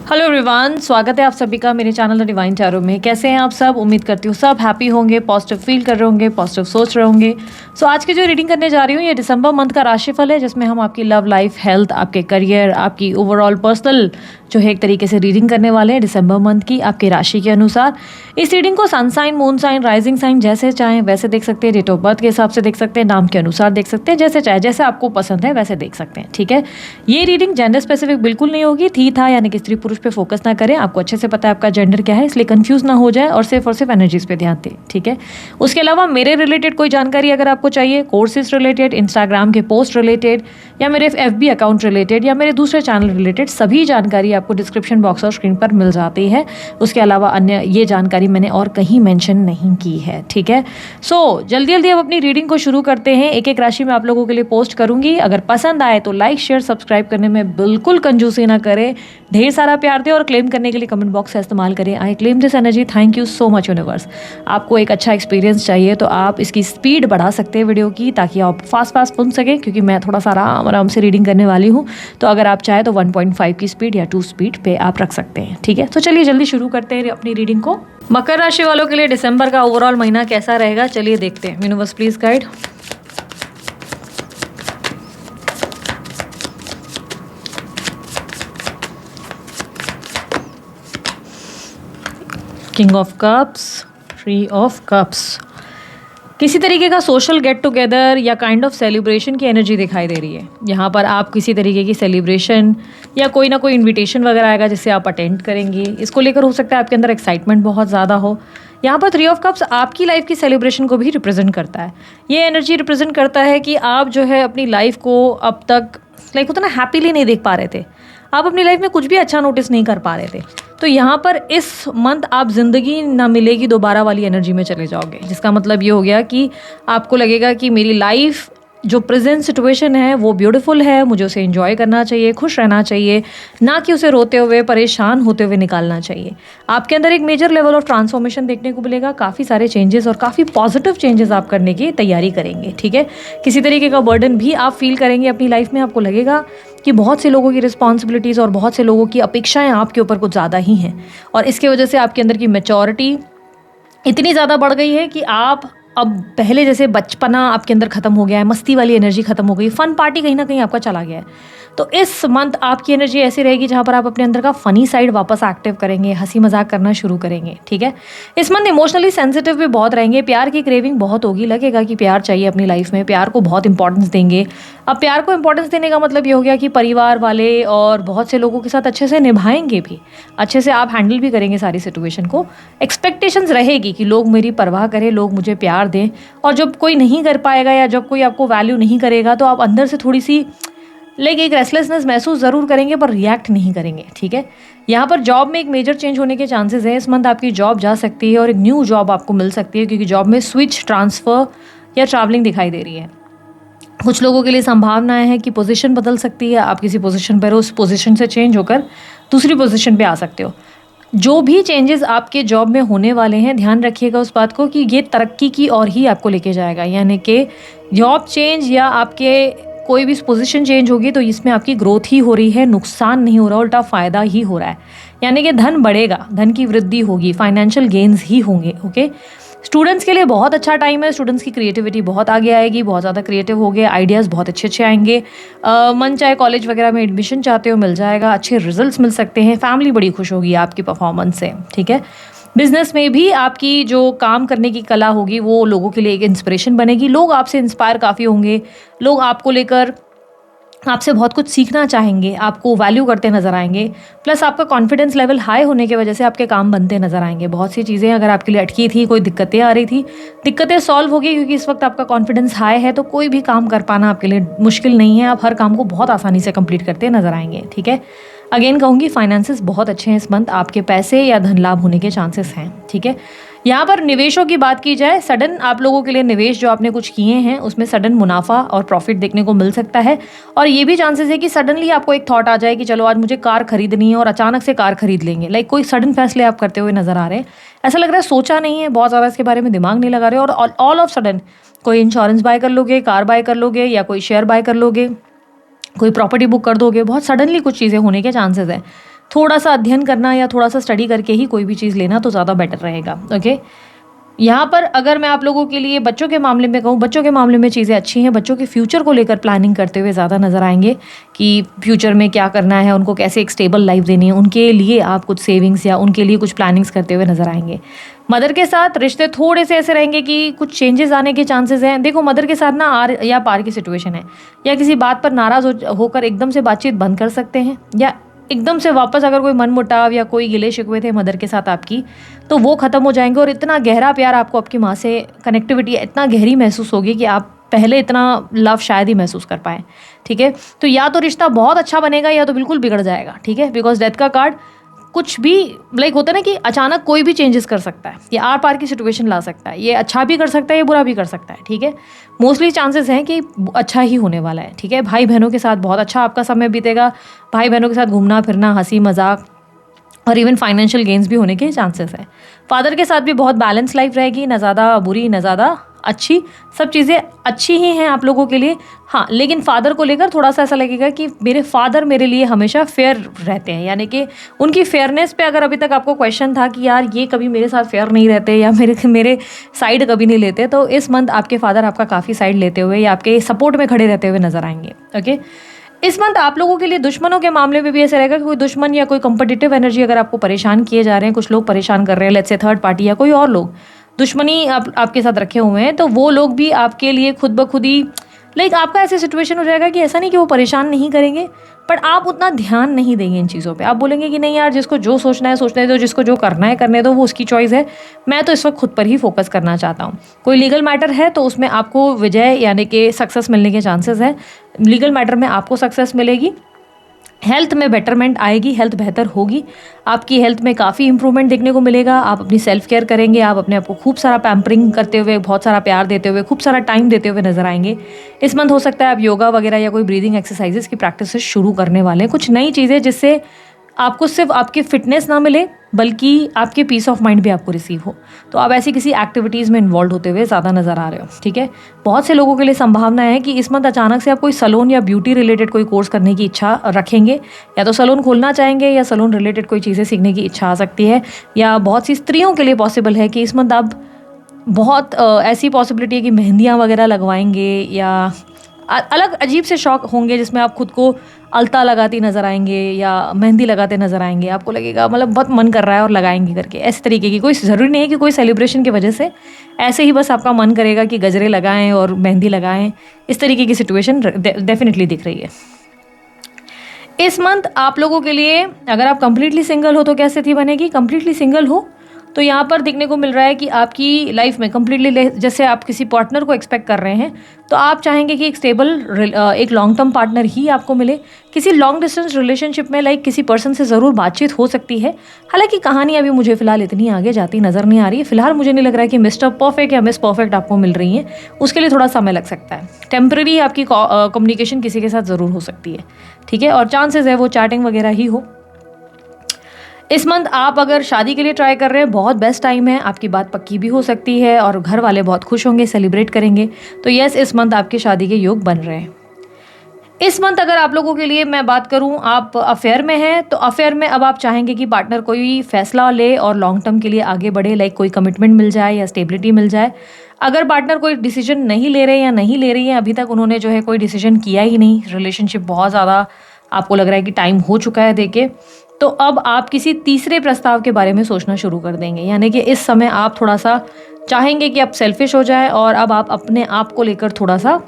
Hello everyone, स्वागत है आप सभी का मेरे चैनल द डिवाइन टैरो में। कैसे हैं आप सब? उम्मीद करती हूँ सब हैप्पी होंगे, पॉजिटिव फील कर रहे होंगे, पॉजिटिव सोच रहे होंगे। सो आज की जो रीडिंग करने जा रही हूँ ये दिसंबर मंथ का राशिफल है, जिसमें हम आपकी लव लाइफ, हेल्थ, आपके करियर, आपकी ओवरऑल पर्सनल जो है एक तरीके से रीडिंग करने वाले हैं दिसंबर मंथ की आपकी राशि के अनुसार। इस रीडिंग को sun sign, moon sign, rising sign जैसे चाहें वैसे देख सकते हैं, डेट ऑफ बर्थ के हिसाब से देख सकते हैं, नाम के अनुसार देख सकते हैं, जैसे चाहे जैसे आपको पसंद है वैसे देख सकते हैं। ठीक है, ये रीडिंग जेंडर स्पेसिफिक बिल्कुल नहीं होगी, थी था यानी कि स्त्री पुरुष पे फोकस ना करें। आपको अच्छे से पता है आपका जेंडर क्या है, इसलिए कंफ्यूज ना हो जाए और सिर्फ एनर्जीज पे ध्यान दें। ठीक है, उसके अलावा मेरे रिलेटेड कोई जानकारी अगर आपको चाहिए, कोर्सेज रिलेटेड, इंस्टाग्राम के पोस्ट रिलेटेड, या मेरे FB अकाउंट रिलेटेड, या मेरे दूसरे चैनल रिलेटेड, सभी जानकारी आपको डिस्क्रिप्शन बॉक्स और स्क्रीन पर मिल जाती है। उसके अलावा अन्य ये जानकारी मैंने और कहीं मेंशन नहीं की है। ठीक है, सो जल्दी जल्दी अब अपनी रीडिंग को शुरू करते हैं। एक एक राशि मैं आप लोगों के लिए पोस्ट करूंगी। अगर पसंद आए तो लाइक, शेयर, सब्सक्राइब करने में बिल्कुल कंजूसी ना करें, ढेर सारा प्यार दें और क्लेम करने के लिए कमेंट बॉक्स का इस्तेमाल करें। I claim this energy, thank you so much universe. आपको एक अच्छा एक्सपीरियंस चाहिए तो आप इसकी स्पीड बढ़ा सकते हैं वीडियो की, ताकि आप फास्ट फास्ट सुन सकें, क्योंकि मैं थोड़ा सा आराम आराम से रीडिंग करने वाली हूँ। तो अगर आप चाहें तो 1.5 की स्पीड या 2 स्पीड पे आप रख सकते हैं। ठीक है, तो चलिए जल्दी शुरू करते हैं अपनी रीडिंग को। मकर राशि वालों के लिए दिसंबर का ओवरऑल महीना कैसा रहेगा, चलिए देखते हैं। Universe please guide. King of cups, three of cups. किसी तरीके का सोशल गेट टुगेदर या काइंड ऑफ सेलिब्रेशन की एनर्जी दिखाई दे रही है। यहाँ पर आप किसी तरीके की सेलिब्रेशन या कोई ना कोई इनविटेशन वगैरह आएगा जिसे आप अटेंड करेंगे। इसको लेकर हो सकता है आपके अंदर एक्साइटमेंट बहुत ज़्यादा हो। यहाँ पर थ्री ऑफ कप्स आपकी लाइफ की सेलिब्रेशन को भी रिप्रेजेंट करता है। ये एनर्जी रिप्रेजेंट करता है कि आप जो है अपनी लाइफ को अब तक लाइक होता ना हैप्पीली नहीं देख पा रहे थे, आप अपनी लाइफ में कुछ भी अच्छा नोटिस नहीं कर पा रहे थे। तो यहाँ पर इस मंथ आप ज़िंदगी ना मिलेगी दोबारा वाली एनर्जी में चले जाओगे, जिसका मतलब ये हो गया कि आपको लगेगा कि मेरी लाइफ जो प्रेजेंट सिचुएशन है वो ब्यूटीफुल है, मुझे उसे एंजॉय करना चाहिए, खुश रहना चाहिए, ना कि उसे रोते हुए, परेशान होते हुए निकालना चाहिए। आपके अंदर एक मेजर लेवल ऑफ ट्रांसफॉर्मेशन देखने को मिलेगा, काफ़ी सारे चेंजेस और काफ़ी पॉजिटिव चेंजेस आप करने की तैयारी करेंगे। ठीक है, किसी तरीके का बर्डन भी आप फील करेंगे अपनी लाइफ में। आपको लगेगा कि बहुत से लोगों की रिस्पॉन्सिबिलिटीज़ और बहुत से लोगों की अपेक्षाएं आपके ऊपर कुछ ज़्यादा ही हैं, और इसके वजह से आपके अंदर की मैच्योरिटी इतनी ज़्यादा बढ़ गई है कि आप अब पहले जैसे बचपना आपके अंदर ख़त्म हो गया है, मस्ती वाली एनर्जी ख़त्म हो गई, फ़न पार्टी कहीं ना कहीं आपका चला गया है। तो इस मंथ आपकी एनर्जी ऐसी रहेगी जहाँ पर आप अपने अंदर का फ़नी साइड वापस एक्टिव करेंगे, हंसी मजाक करना शुरू करेंगे। ठीक है, इस मंथ इमोशनली सेंसिटिव भी बहुत रहेंगे, प्यार की क्रेविंग बहुत होगी, लगेगा कि प्यार चाहिए अपनी लाइफ में, प्यार को बहुत इंपॉर्टेंस देंगे। अब प्यार को इंपॉर्टेंस देने का मतलब ये हो गया कि परिवार वाले और बहुत से लोगों के साथ अच्छे से निभाएंगे भी, अच्छे से आप हैंडल भी करेंगे सारी सिचुएशन को। एक्सपेक्टेशंस रहेगी कि लोग मेरी परवाह करें, लोग मुझे प्यार दें, और जब कोई नहीं कर पाएगा या जब कोई आपको वैल्यू नहीं करेगा तो आप अंदर से थोड़ी सी एक रेस्टलेसनेस महसूस ज़रूर करेंगे, पर रिएक्ट नहीं करेंगे। ठीक है, यहाँ पर जॉब में एक मेजर चेंज होने के चांसेस हैं। इस मंथ आपकी जॉब जा सकती है और एक न्यू जॉब आपको मिल सकती है, क्योंकि जॉब में स्विच, ट्रांसफ़र या ट्रैवलिंग दिखाई दे रही है। कुछ लोगों के लिए संभावनाएं हैं कि पोजीशन बदल सकती है, आप किसी पोजीशन पर हो, उस पोजीशन से चेंज होकर दूसरी पोजीशन पे आ सकते हो। जो भी चेंजेस आपके जॉब में होने वाले हैं, ध्यान रखिएगा उस बात को कि ये तरक्की की ओर ही आपको लेके जाएगा। यानी कि जॉब चेंज या आपके कोई भी पोजीशन चेंज होगी तो इसमें आपकी ग्रोथ ही हो रही है, नुकसान नहीं हो रहा, उल्टा फ़ायदा ही हो रहा है। यानी कि धन बढ़ेगा, धन की वृद्धि होगी, फाइनेंशियल गेन्स ही होंगे। ओके, स्टूडेंट्स के लिए बहुत अच्छा टाइम है। स्टूडेंट्स की क्रिएटिविटी बहुत आगे आएगी, बहुत ज़्यादा क्रिएटिव हो गए, आइडियाज़ बहुत अच्छे अच्छे आएंगे। मन चाहे कॉलेज वगैरह में एडमिशन चाहते हो मिल जाएगा, अच्छे रिजल्ट्स मिल सकते हैं, फैमिली बड़ी खुश होगी आपकी परफॉर्मेंस से। ठीक है, बिजनेस में भी आपकी जो काम करने की कला होगी वो लोगों के लिए एक इंस्पिरेशन बनेगी, लोग आपसे इंस्पायर काफ़ी होंगे, लोग आपको लेकर आपसे बहुत कुछ सीखना चाहेंगे, आपको वैल्यू करते नजर आएंगे। प्लस आपका कॉन्फिडेंस लेवल हाई होने की वजह से आपके काम बनते नजर आएंगे। बहुत सी चीज़ें अगर आपके लिए अटकी थी, कोई दिक्कतें आ रही थी, दिक्कतें सॉल्व होगी, क्योंकि इस वक्त आपका कॉन्फिडेंस हाई है, तो कोई भी काम कर पाना आपके लिए मुश्किल नहीं है। आप हर काम को बहुत आसानी से कंप्लीट करते नजर आएंगे। ठीक है, अगेन कहूँगी फाइनेंसेस बहुत अच्छे हैं इस मंथ, आपके पैसे या धन लाभ होने के चांसेस हैं। ठीक है, यहाँ पर निवेशों की बात की जाए, सडन आप लोगों के लिए निवेश जो आपने कुछ किए हैं उसमें सडन मुनाफा और प्रॉफिट देखने को मिल सकता है। और ये भी चांसेस है कि सडनली आपको एक थॉट आ जाए कि चलो आज मुझे कार खरीदनी है, और अचानक से कार खरीद लेंगे। कोई सडन फैसले आप करते हुए नजर आ रहे हैं, ऐसा लग रहा है सोचा नहीं है, बहुत ज़्यादा इसके बारे में दिमाग नहीं लगा रहे, और ऑल ऑफ सडन कोई इंश्योरेंस बाय कर लोगे, कार बाय कर लोगे, या कोई शेयर बाय कर लोगे, कोई प्रॉपर्टी बुक कर दोगे। बहुत सडनली कुछ चीज़ें होने के चांसेस हैं। थोड़ा-सा अध्ययन करना या थोड़ा-सा स्टडी करके ही कोई भी चीज़ लेना तो ज़्यादा बेटर रहेगा। ओके? यहाँ पर अगर मैं आप लोगों के लिए बच्चों के मामले में कहूँ, बच्चों के मामले में चीज़ें अच्छी हैं। बच्चों के फ्यूचर को लेकर प्लानिंग करते हुए ज़्यादा नज़र आएँगे कि फ्यूचर में क्या करना है, उनको कैसे एक स्टेबल लाइफ़ देनी है, उनके लिए आप कुछ सेविंग्स या उनके लिए कुछ प्लानिंग्स करते हुए नज़र आएँगे। मदर के साथ रिश्ते थोड़े से ऐसे रहेंगे कि कुछ चेंजेस आने के चांसेस हैं। देखो, मदर के साथ ना आर या पार की सिचुएशन है, या किसी बात पर नाराज़ होकर एकदम से बातचीत बंद कर सकते हैं, या एकदम से वापस अगर कोई मनमुटाव या कोई गिले शिकवे थे मदर के साथ आपकी, तो वो ख़त्म हो जाएंगे। और इतना गहरा प्यार आपको आपकी माँ से, कनेक्टिविटी इतना गहरी महसूस होगी कि आप पहले इतना लव शायद ही महसूस कर पाएँ। ठीक है? तो या तो रिश्ता बहुत अच्छा बनेगा या तो बिल्कुल बिगड़ जाएगा। ठीक है? बिकॉज डेथ का कार्ड कुछ भी लाइक होता है ना कि अचानक कोई भी चेंजेस कर सकता है, ये आर पार की सिचुएशन ला सकता है, ये अच्छा भी कर सकता है, ये बुरा भी कर सकता है। ठीक है? मोस्टली चांसेस हैं कि अच्छा ही होने वाला है। ठीक है? भाई बहनों के साथ बहुत अच्छा आपका समय बीतेगा। भाई बहनों के साथ घूमना फिरना, हंसी मजाक और इवन फाइनेंशियल गेन्स भी होने के चांसेस हैं। फादर के साथ भी बहुत बैलेंस लाइफ रहेगी, ना ज़्यादा बुरी ना ज़्यादा अच्छी, सब चीज़ें अच्छी ही हैं आप लोगों के लिए। हाँ, लेकिन फादर को लेकर थोड़ा सा ऐसा लगेगा कि मेरे फादर मेरे लिए हमेशा फेयर रहते हैं, यानी कि उनकी फेयरनेस पे अगर अभी तक आपको क्वेश्चन था कि यार ये कभी मेरे साथ फेयर नहीं रहते या मेरे साइड कभी नहीं लेते, तो इस मंथ आपके फादर आपका काफ़ी साइड लेते हुए या आपके सपोर्ट में खड़े रहते हुए नजर आएंगे। ओके? इस मंथ आप लोगों के लिए दुश्मनों के मामले में भी ऐसा रहेगा कि कोई दुश्मन या कोई कंपटीटिव एनर्जी अगर आपको परेशान किए जा रहे हैं, कुछ लोग परेशान कर रहे हैं, लेट्स से थर्ड पार्टी या कोई और लोग दुश्मनी आपके साथ रखे हुए हैं, तो वो लोग भी आपके लिए खुद ब खुद ही लाइक आपका ऐसे सिचुएशन हो जाएगा कि ऐसा नहीं कि वो परेशान नहीं करेंगे, बट आप उतना ध्यान नहीं देंगे इन चीज़ों पे। आप बोलेंगे कि नहीं यार, जिसको जो सोचना है सोचने दो, जिसको जो करना है करने दो, वो उसकी चॉइस है, मैं तो इस वक्त खुद पर ही फोकस करना चाहता हूँ। कोई लीगल मैटर है तो उसमें आपको विजय यानी कि सक्सेस मिलने के चांसेस है। लीगल मैटर में आपको सक्सेस मिलेगी। हेल्थ में बेटरमेंट आएगी, हेल्थ बेहतर होगी, आपकी हेल्थ में काफ़ी इंप्रूवमेंट देखने को मिलेगा। आप अपनी सेल्फ केयर करेंगे, आप अपने आप को खूब सारा पैम्परिंग करते हुए, बहुत सारा प्यार देते हुए, खूब सारा टाइम देते हुए नजर आएंगे। इस मंथ हो सकता है आप योगा वगैरह या कोई ब्रीदिंग एक्सरसाइजेस की प्रैक्टिस शुरू करने वाले हैं, कुछ नई चीज़ें जिससे आपको सिर्फ आपकी फिटनेस ना मिले बल्कि आपके पीस ऑफ माइंड भी आपको रिसीव हो। तो आप ऐसी किसी एक्टिविटीज़ में इन्वॉल्व होते हुए ज़्यादा नज़र आ रहे हो। ठीक है? बहुत से लोगों के लिए संभावना है कि इस मंथ अचानक से आप कोई सैलून या ब्यूटी रिलेटेड कोई कोर्स करने की इच्छा रखेंगे, या तो सैलून खोलना चाहेंगे या सैलून रिलेटेड कोई चीज़ें सीखने की इच्छा आ सकती है। या बहुत सी स्त्रियों के लिए पॉसिबल है कि इस मंथ आप बहुत ऐसी पॉसिबिलिटी है कि मेहंदियाँ वगैरह लगवाएंगे, या अलग अजीब से शौक होंगे जिसमें आप खुद को अलता लगाती नज़र आएंगे या मेहंदी लगाते नज़र आएंगे। आपको लगेगा मतलब बहुत मन कर रहा है और लगाएंगे करके, इस तरीके की। कोई ज़रूरी नहीं है कि कोई सेलिब्रेशन की वजह से, ऐसे ही बस आपका मन करेगा कि गजरे लगाएं और मेहंदी लगाएं। इस तरीके की सिचुएशन डेफिनेटली दिख रही है। इस मंथ आप लोगों के लिए अगर आप कंप्लीटली सिंगल हो तो क्या स्थिति बनेगी? कंप्लीटली सिंगल हो तो यहाँ पर देखने को मिल रहा है कि आपकी लाइफ में कंप्लीटली, जैसे आप किसी पार्टनर को एक्सपेक्ट कर रहे हैं, तो आप चाहेंगे कि एक स्टेबल एक लॉन्ग टर्म पार्टनर ही आपको मिले। किसी लॉन्ग डिस्टेंस रिलेशनशिप में लाइक किसी पर्सन से ज़रूर बातचीत हो सकती है। हालांकि कहानी अभी मुझे फिलहाल इतनी आगे जाती नज़र नहीं आ रही है। फिलहाल मुझे नहीं लग रहा है कि मिस्टर परफेक्ट या मिस परफेक्ट आपको मिल रही हैं, उसके लिए थोड़ा समय लग सकता है। टेम्पररी आपकी कम्युनिकेशन किसी के साथ ज़रूर हो सकती है। ठीक है? और चांसेस है वो चैटिंग वगैरह ही हो। इस मंथ आप अगर शादी के लिए ट्राई कर रहे हैं, बहुत बेस्ट टाइम है, आपकी बात पक्की भी हो सकती है और घर वाले बहुत खुश होंगे, सेलिब्रेट करेंगे। तो यस, इस मंथ आपकी शादी के योग बन रहे हैं। इस मंथ अगर आप लोगों के लिए मैं बात करूं, आप अफेयर में हैं, तो अफेयर में अब आप चाहेंगे कि पार्टनर कोई फैसला ले और लॉन्ग टर्म के लिए आगे बढ़े, लाइक कोई कमिटमेंट मिल जाए या स्टेबिलिटी मिल जाए। अगर पार्टनर कोई डिसीजन नहीं ले रहे या नहीं ले रही है, अभी तक उन्होंने जो है कोई डिसीजन किया ही नहीं, रिलेशनशिप बहुत ज़्यादा आपको लग रहा है कि टाइम हो चुका है देके, तो अब आप किसी तीसरे प्रस्ताव के बारे में सोचना शुरू कर देंगे। यानी कि इस समय आप थोड़ा सा चाहेंगे कि आप सेल्फिश हो जाए और अब आप अपने आप को लेकर थोड़ा सा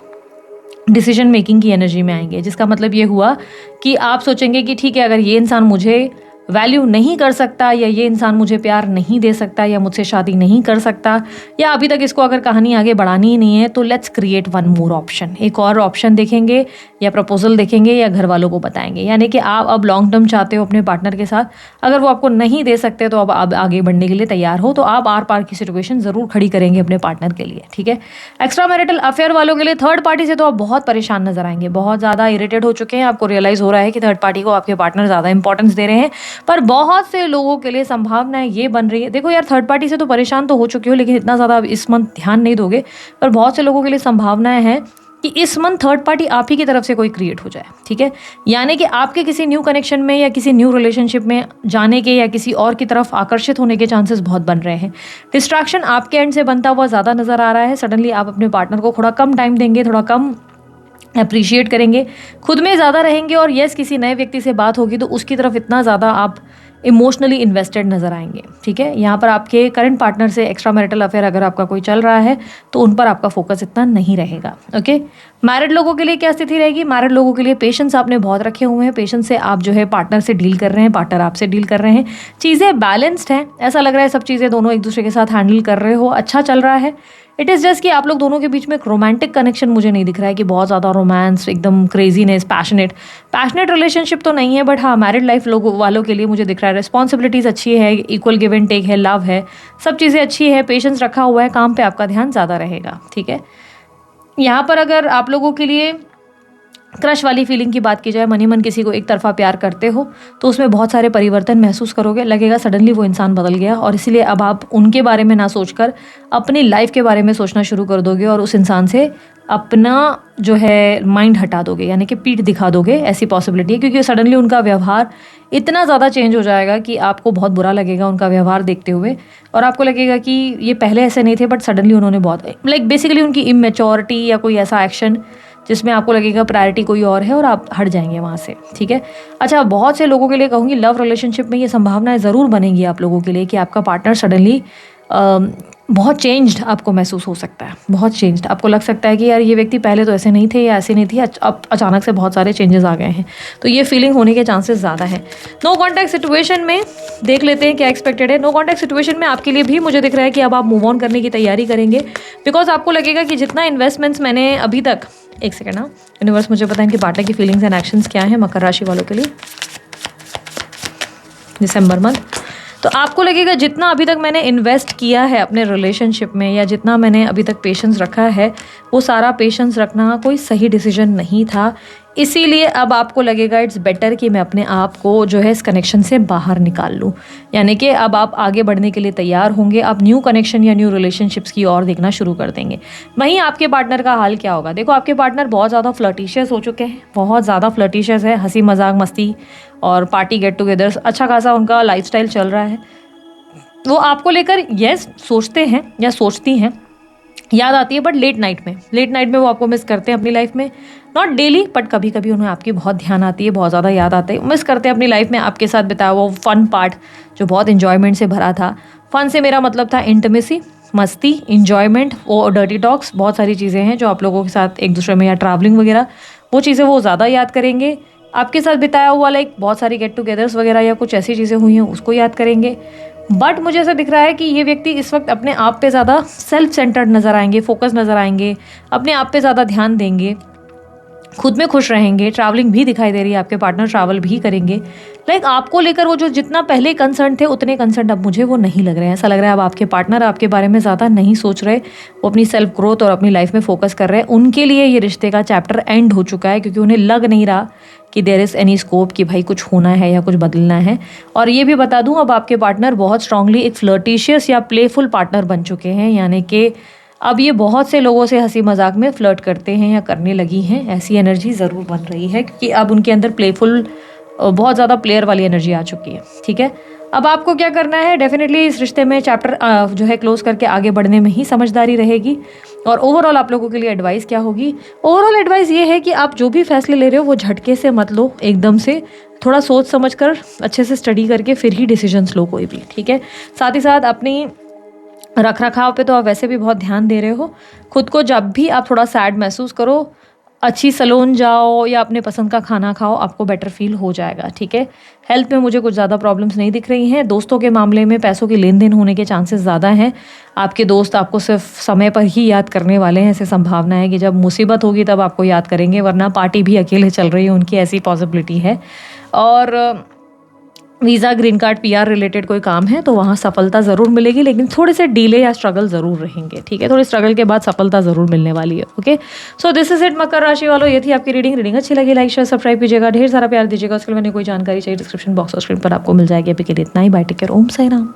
डिसीजन मेकिंग की एनर्जी में आएंगे। जिसका मतलब ये हुआ कि आप सोचेंगे कि ठीक है, अगर ये इंसान मुझे वैल्यू नहीं कर सकता, या ये इंसान मुझे प्यार नहीं दे सकता, या मुझसे शादी नहीं कर सकता, या अभी तक इसको अगर कहानी आगे बढ़ानी ही नहीं है, तो let's create one more option. एक और ऑप्शन देखेंगे या प्रपोजल देखेंगे या घर वालों को बताएंगे। यानी कि आप अब लॉन्ग टर्म चाहते हो अपने पार्टनर के साथ, अगर वो आपको नहीं दे सकते तो अब आगे बढ़ने के लिए तैयार हो, तो आप आर पार की सिचुएशन ज़रूर खड़ी करेंगे अपने पार्टनर के लिए। ठीक है? एक्स्ट्रा मैरिटल अफेयर वालों के लिए थर्ड पार्टी से तो आप बहुत परेशान नजर आएंगे, बहुत ज़्यादा इरिटेट हो चुके हैं, आपको रियलाइज़ हो रहा है कि थर्ड पार्टी को आपके पार्टनर ज़्यादा इंपॉर्टेंस दे रहे हैं। पर बहुत से लोगों के लिए संभावनाएं ये बन रही है, देखो यार, थर्ड पार्टी से तो परेशान तो हो चुके हो, लेकिन इतना ज़्यादा इस मंथ ध्यान नहीं दोगे, पर बहुत से लोगों के लिए संभावनाएं हैं कि इस मंथ थर्ड पार्टी आप ही की तरफ से कोई क्रिएट हो जाए, ठीक है। यानी कि आपके किसी न्यू कनेक्शन में या किसी न्यू रिलेशनशिप में जाने के या किसी और की तरफ आकर्षित होने के चांसेस बहुत बन रहे हैं। डिस्ट्रैक्शन आपके एंड से बनता हुआ ज़्यादा नज़र आ रहा है। सडनली आप अपने पार्टनर को थोड़ा कम टाइम देंगे, थोड़ा कम अप्रिशिएट करेंगे, खुद में ज़्यादा रहेंगे, और यस किसी नए व्यक्ति से बात होगी तो उसकी तरफ इतना ज़्यादा आप इमोशनली इन्वेस्टेड नज़र आएंगे, ठीक है। यहाँ पर आपके करंट पार्टनर से एक्स्ट्रा मैरिटल अफेयर अगर आपका कोई चल रहा है तो उन पर आपका फोकस इतना नहीं रहेगा, ओके। मैरिड लोगों के लिए क्या स्थिति रहेगी? मैरिड लोगों के लिए पेशेंस आपने बहुत रखे हुए हैं, पेशेंस से आप जो है पार्टनर से डील कर रहे हैं, पार्टनर आपसे डील कर रहे हैं, चीज़ें बैलेंस्ड हैं, ऐसा लग रहा है सब चीज़ें दोनों एक दूसरे के साथ हैंडल कर रहे हो, अच्छा चल रहा है। इट इज़ जस्ट कि आप लोग दोनों के बीच में एक रोमांटिक कनेक्शन मुझे नहीं दिख रहा है कि बहुत ज़्यादा रोमांस, एकदम क्रेजीनेस, पैशनेट रिलेशनशिप तो नहीं है, बट हाँ मैरिड लाइफ लोगों वालों के लिए मुझे दिख रहा है रिस्पॉन्सिबिलिटीज़ अच्छी है, इक्वल गिव एंड टेक है, लव है, सब चीज़ें अच्छी है, पेशेंस रखा हुआ है, काम पे आपका ध्यान ज़्यादा रहेगा, ठीक है। यहाँ पर अगर आप लोगों के लिए क्रश वाली फीलिंग की बात की जाए, मनी मन किसी को एक तरफा प्यार करते हो तो उसमें बहुत सारे परिवर्तन महसूस करोगे, लगेगा सडनली वो इंसान बदल गया, और इसीलिए अब आप उनके बारे में ना सोचकर अपनी लाइफ के बारे में सोचना शुरू कर दोगे और उस इंसान से अपना जो है माइंड हटा दोगे, यानी कि पीठ दिखा दोगे, ऐसी पॉसिबिलिटी है। क्योंकि सडनली उनका व्यवहार इतना ज़्यादा चेंज हो जाएगा कि आपको बहुत बुरा लगेगा उनका व्यवहार देखते हुए, और आपको लगेगा कि ये पहले ऐसे नहीं थे बट सडनली उन्होंने बहुत बेसिकली उनकी इमेच्योरिटी या कोई ऐसा एक्शन जिसमें आपको लगेगा प्रायोरिटी कोई और है और आप हट जाएंगे वहाँ से, ठीक है। अच्छा, बहुत से लोगों के लिए कहूँगी लव रिलेशनशिप में ये संभावनाएं ज़रूर बनेंगी आप लोगों के लिए कि आपका पार्टनर सडनली बहुत चेंज्ड आपको महसूस हो सकता है, बहुत चेंज्ड आपको लग सकता है कि यार ये व्यक्ति पहले तो ऐसे नहीं थे या ऐसे नहीं थी, अब अचानक से बहुत सारे चेंजेस आ गए हैं, तो ये फीलिंग होने के चांसेस ज़्यादा है। नो कॉन्टैक्ट सिचुएशन में देख लेते हैं क्या एक्सपेक्टेड है। नो कॉन्टैक्ट सिचुएशन में आपके लिए भी मुझे दिख रहा है कि अब आप मूव ऑन करने की तैयारी करेंगे, बिकॉज आपको लगेगा कि जितना इन्वेस्टमेंट्स मैंने अभी तक, एक सेकेंड ना, यूनिवर्स मुझे पता है इनके पार्टनर की फीलिंग्स एंड एक्शंस क्या है मकर राशि वालों के लिए दिसंबर मंथ। तो आपको लगेगा जितना अभी तक मैंने इन्वेस्ट किया है अपने रिलेशनशिप में या जितना मैंने अभी तक पेशेंस रखा है, वो सारा पेशेंस रखना कोई सही डिसीजन नहीं था। इसीलिए अब आपको लगेगा इट्स बेटर कि मैं अपने आप को जो है इस कनेक्शन से बाहर निकाल लूँ, यानी कि अब आप आगे बढ़ने के लिए तैयार होंगे, आप न्यू कनेक्शन या न्यू रिलेशनशिप्स की ओर देखना शुरू कर देंगे। वहीं आपके पार्टनर का हाल क्या होगा? देखो, आपके पार्टनर बहुत ज़्यादा फ्लर्टिशियस हो चुके हैं, बहुत ज़्यादा फ्लर्टिशियस है, हंसी मजाक मस्ती और पार्टी गेट टुगेदर अच्छा खासा उनका लाइफस्टाइल चल रहा है। वो आपको लेकर यस सोचते हैं या सोचती हैं, याद आती है, बट लेट नाइट में वो आपको मिस करते हैं अपनी लाइफ में, नॉट डेली बट कभी कभी उन्हें आपकी बहुत ध्यान आती है, बहुत ज़्यादा याद आते हैं, मिस करते हैं अपनी लाइफ में आपके साथ बिताया वो फन पार्ट जो बहुत इन्जॉयमेंट से भरा था। फन से मेरा मतलब था इंटीमेसी, मस्ती, इन्जॉयमेंट, वो डर्टी टॉक्स, बहुत सारी चीज़ें हैं जो आप लोगों के साथ एक दूसरे में, या ट्रैवलिंग वगैरह, वो चीज़ें वो ज़्यादा याद करेंगे। आपके साथ बिताया हुआ लाइक बहुत सारी गेट टुगेदर्स वगैरह या कुछ ऐसी चीज़ें हुई हैं उसको याद करेंगे। बट मुझे ऐसा दिख रहा है कि ये व्यक्ति इस वक्त अपने आप पे ज़्यादा सेल्फ सेंटर्ड नज़र आएंगे, फोकस नज़र आएंगे, अपने आप पे ज़्यादा ध्यान देंगे, खुद में खुश रहेंगे। ट्रैवलिंग भी दिखाई दे रही है, आपके पार्टनर ट्रैवल भी करेंगे। लाइक आपको लेकर वो जो जितना पहले कंसर्न थे उतने कंसर्न अब मुझे वो नहीं लग रहे हैं। ऐसा लग रहा है अब आपके पार्टनर आपके बारे में ज़्यादा नहीं सोच रहे, वो अपनी सेल्फ ग्रोथ और अपनी लाइफ में फोकस कर रहे हैं। उनके लिए ये रिश्ते का चैप्टर एंड हो चुका है, क्योंकि उन्हें लग नहीं रहा कि देयर इज़ एनी स्कोप कि भाई कुछ होना है या कुछ बदलना है। और ये भी बता दूं, अब आपके पार्टनर बहुत स्ट्रांगली एक फ्लर्टिशियस या प्लेफुल पार्टनर बन चुके हैं, यानी कि अब ये बहुत से लोगों से हंसी मजाक में फ्लर्ट करते हैं या करने लगी हैं, ऐसी एनर्जी ज़रूर बन रही है, क्योंकि अब उनके अंदर प्लेफुल, बहुत ज़्यादा प्लेयर वाली एनर्जी आ चुकी है, ठीक है। अब आपको क्या करना है, डेफिनेटली इस रिश्ते में चैप्टर जो है क्लोज करके आगे बढ़ने में ही समझदारी रहेगी। और ओवरऑल आप लोगों के लिए एडवाइस क्या होगी? ओवरऑल एडवाइस ये है कि आप जो भी फैसले ले रहे हो वो झटके से मत लो, एकदम से थोड़ा सोच समझ कर अच्छे से स्टडी करके फिर ही डिसीजंस लो कोई भी, ठीक है। साथ ही साथ अपनी रख रखाव पे तो आप वैसे भी बहुत ध्यान दे रहे हो। खुद को जब भी आप थोड़ा सैड महसूस करो, अच्छी सैलून जाओ या अपने पसंद का खाना खाओ, आपको बेटर फील हो जाएगा, ठीक है। हेल्थ में मुझे कुछ ज़्यादा प्रॉब्लम्स नहीं दिख रही हैं। दोस्तों के मामले में पैसों की लेन देन होने के चांसेस ज़्यादा हैं। आपके दोस्त आपको सिर्फ समय पर ही याद करने वाले हैं, ऐसे संभावना है कि जब मुसीबत होगी तब आपको याद करेंगे, वरना पार्टी भी अकेले चल रही है उनकी, ऐसी पॉसिबिलिटी है। और visa, green card, PR related कोई काम है तो वहाँ सफलता ज़रूर मिलेगी, लेकिन थोड़े से डिले या स्ट्रगल ज़रूर रहेंगे, ठीक है। थोड़ी स्ट्रगल के बाद सफलता ज़रूर मिलने वाली है, okay. So this is it मकर राशि वालों, ये थी आपकी रीडिंग अच्छी लगी लाइक शेयर सब्सक्राइब कीजिएगा, ढेर सारा प्यार दीजिएगा। उसके लिए मैंने कोई जानकारी चाहिए डिस्क्रिप्शन बॉक्स और स्क्रीन पर आपको मिल जाएगी। अभी के लिए इतना ही, बाय, टेक केयर, ओम साई राम।